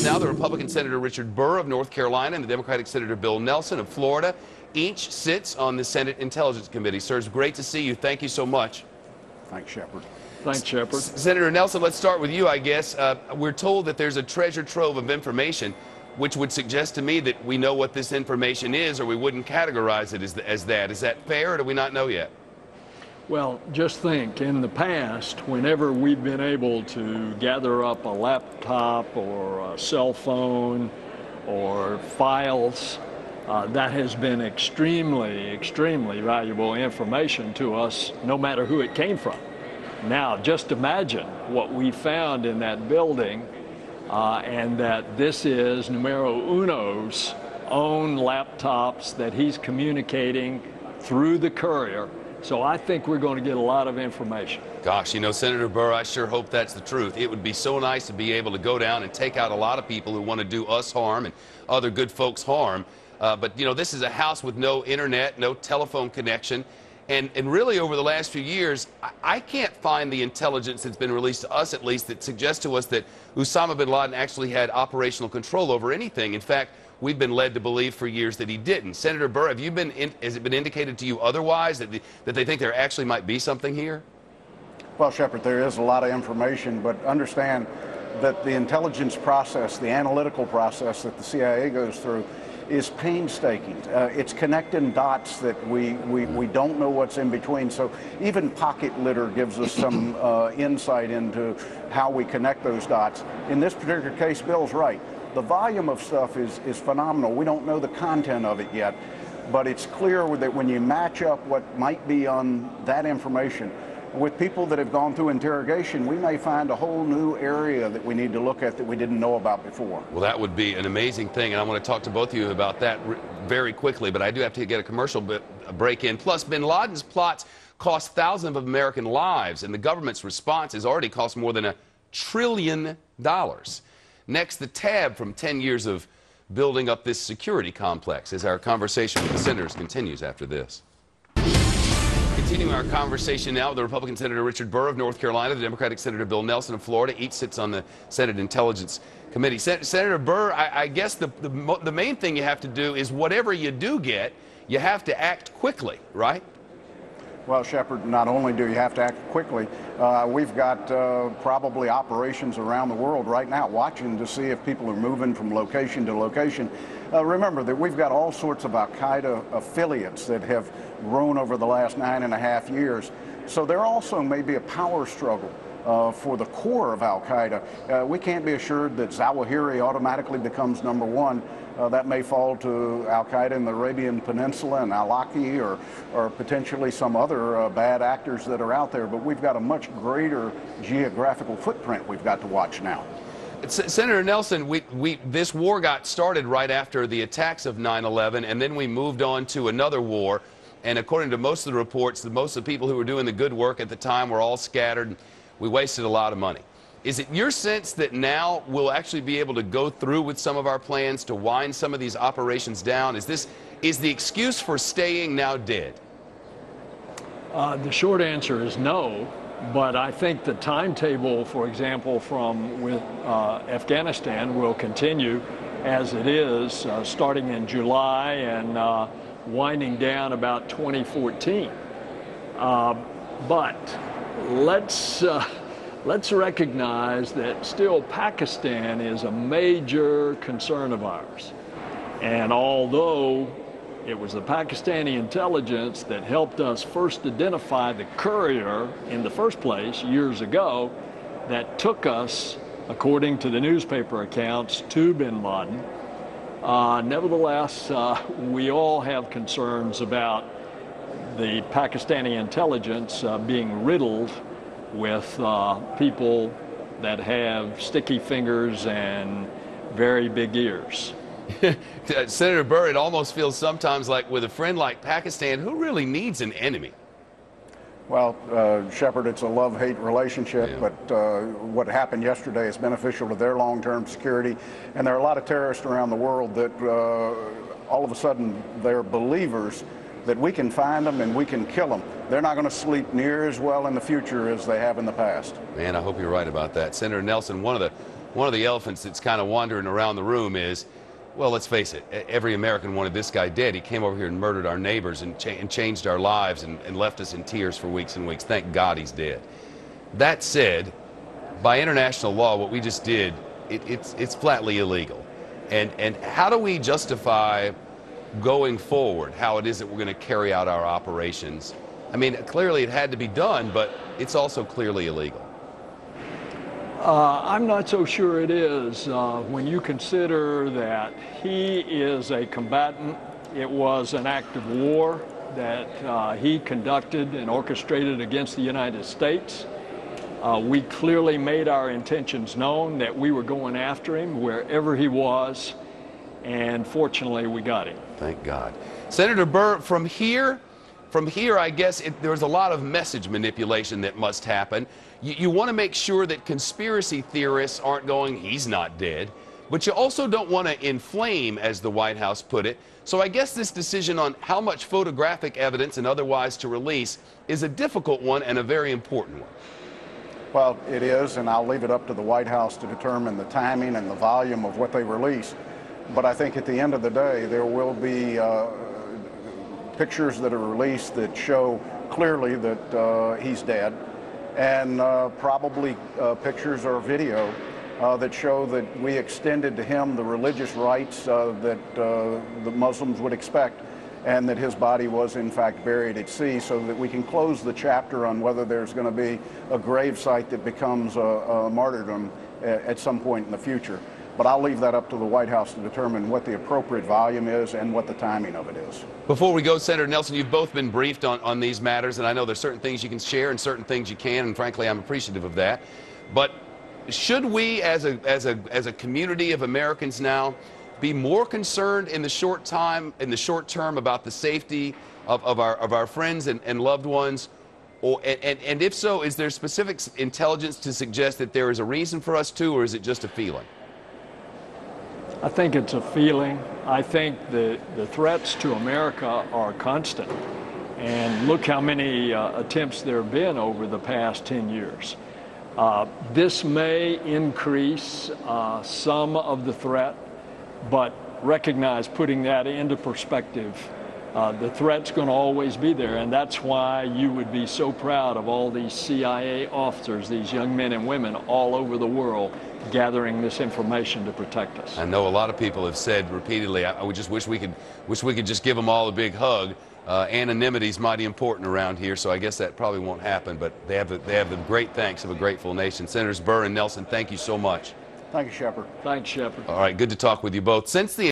now, the Republican Senator Richard Burr of North Carolina and the Democratic Senator Bill Nelson of Florida. Each sits on the Senate Intelligence Committee. Sir, it's great to see you. Thank you so much. Thanks, Shepard. Thanks, Shepard. Senator Nelson, let's start with you, I guess. We're told that there's a treasure trove of information, which would suggest to me that we know what this information is, or we wouldn't categorize it as that. Is that fair, or do we not know yet? Well, just think, in the past, whenever we've been able to gather up a laptop or a cell phone or files, that has been extremely, extremely valuable information to us, no matter who it came from. Now, just imagine what we found in that building, and that this is numero uno's own laptops that he's communicating through the courier. So I think we're going to get a lot of information. Gosh, you know, Senator Burr, I sure hope that's the truth. It would be so nice to be able to go down and take out a lot of people who want to do us harm and other good folks harm. But, you know, this is a house with no internet, no telephone connection. And really, over the last few years, I can't find the intelligence that's been released to us, at least, that suggests to us that Osama bin Laden actually had operational control over anything. In fact, we've been led to believe for years that he didn't. Senator Burr, has it been indicated to you otherwise, that they think there actually might be something here? Well, Shepard, there is a lot of information, but understand that the intelligence process, the analytical process that the CIA goes through, is painstaking. It's connecting dots that we don't know what's in between. So even pocket litter gives us some insight into how we connect those dots. In this particular case, Bill's right. The volume of stuff is phenomenal. We don't know the content of it yet, but it's clear that when you match up what might be on that information with people that have gone through interrogation, we may find a whole new area that we need to look at that we didn't know about before. Well, that would be an amazing thing, and I want to talk to both of you about that very quickly, but I do have to get a commercial break in. Plus, bin Laden's plots cost thousands of American lives, and the government's response has already cost more than $1 trillion. Next, the tab from 10 years of building up this security complex as our conversation with the senators continues after this. Continuing our conversation now with the Republican Senator Richard Burr of North Carolina, the Democratic Senator Bill Nelson of Florida. Each sits on the Senate Intelligence Committee. Senator Burr, I guess the main thing you have to do is whatever you do get, you have to act quickly, right? Well, Shepard, not only do you have to act quickly, we've got probably operations around the world right now watching to see if people are moving from location to location. Remember that we've got all sorts of al-Qaeda affiliates that have grown over the last 9.5 years. So there also may be a power struggle for the core of al-Qaeda. We can't be assured that Zawahiri automatically becomes number one. That may fall to al-Qaeda in the Arabian Peninsula and al-Awlaki or potentially some other bad actors that are out there. But we've got a much greater geographical footprint we've got to watch now. Senator Nelson, this war got started right after the attacks of 9/11, and then we moved on to another war. And according to most of the reports, most of the people who were doing the good work at the time were all scattered. We wasted a lot of money. Is it your sense that now we'll actually be able to go through with some of our plans to wind some of these operations down? Is the excuse for staying now dead? The short answer is no, but I think the timetable, for example, with Afghanistan will continue as it is, starting in July and winding down about 2014. But let's recognize that still Pakistan is a major concern of ours. And although it was the Pakistani intelligence that helped us first identify the courier in the first place years ago that took us, according to the newspaper accounts, to bin Laden, nevertheless, we all have concerns about the Pakistani intelligence being riddled with people that have sticky fingers and very big ears. Senator Burr, it almost feels sometimes like with a friend like Pakistan, who really needs an enemy? Well, Shepard, it's a love-hate relationship, Yeah. but what happened yesterday is beneficial to their long-term security. And there are a lot of terrorists around the world that all of a sudden they're believers that we can find them and we can kill them. They're not going to sleep near as well in the future as they have in the past. Man, I hope you're right about that. Senator Nelson, one of the one of the elephants that's kind of wandering around the room is, well, let's face it, every American wanted this guy dead. He came over here and murdered our neighbors and changed our lives and left us in tears for weeks and weeks. Thank God he's dead. That said, by international law, what we just did, it's flatly illegal. And how do we justify going forward how it is that we're going to carry out our operations? I mean, clearly it had to be done, but it's also clearly illegal. I'm not so sure it is. When you consider that he is a combatant, it was an act of war that he conducted and orchestrated against the United States. We clearly made our intentions known that we were going after him wherever he was, and fortunately we got him. Thank God. Senator Burr, from here, I guess there's a lot of message manipulation that must happen. You want to make sure that conspiracy theorists aren't going, he's not dead, but you also don't want to inflame, as the White House put it. So I guess this decision on how much photographic evidence and otherwise to release is a difficult one and a very important one. Well, it is, and I'll leave it up to the White House to determine the timing and the volume of what they release. But I think at the end of the day, there will be pictures that are released that show clearly that he's dead, and probably pictures or video that show that we extended to him the religious rights that the Muslims would expect, and that his body was in fact buried at sea, so that we can close the chapter on whether there's going to be a grave site that becomes a martyrdom at some point in the future. But I'll leave that up to the White House to determine what the appropriate volume is and what the timing of it is. Before we go, Senator Nelson, you've both been briefed on these matters, and I know there's certain things you can share and certain things you can, and frankly, I'm appreciative of that. But should we, as a community of Americans now, be more concerned in the short term about the safety of our friends and loved ones? And if so, is there specific intelligence to suggest that there is a reason for us to, or is it just a feeling? I think it's a feeling. I think the threats to America are constant. And look how many attempts there have been over the past 10 years. This may increase some of the threat, but recognize, putting that into perspective, the threat's going to always be there, and that's why you would be so proud of all these CIA officers, these young men and women all over the world gathering this information to protect us. I know a lot of people have said repeatedly, I would just wish we could just give them all a big hug. Anonymity is mighty important around here, so I guess that probably won't happen, but they have the great thanks of a grateful nation. Senators Burr and Nelson, thank you so much. Thank you, Shepard. Thanks, Shepard. All right, good to talk with you both. Since the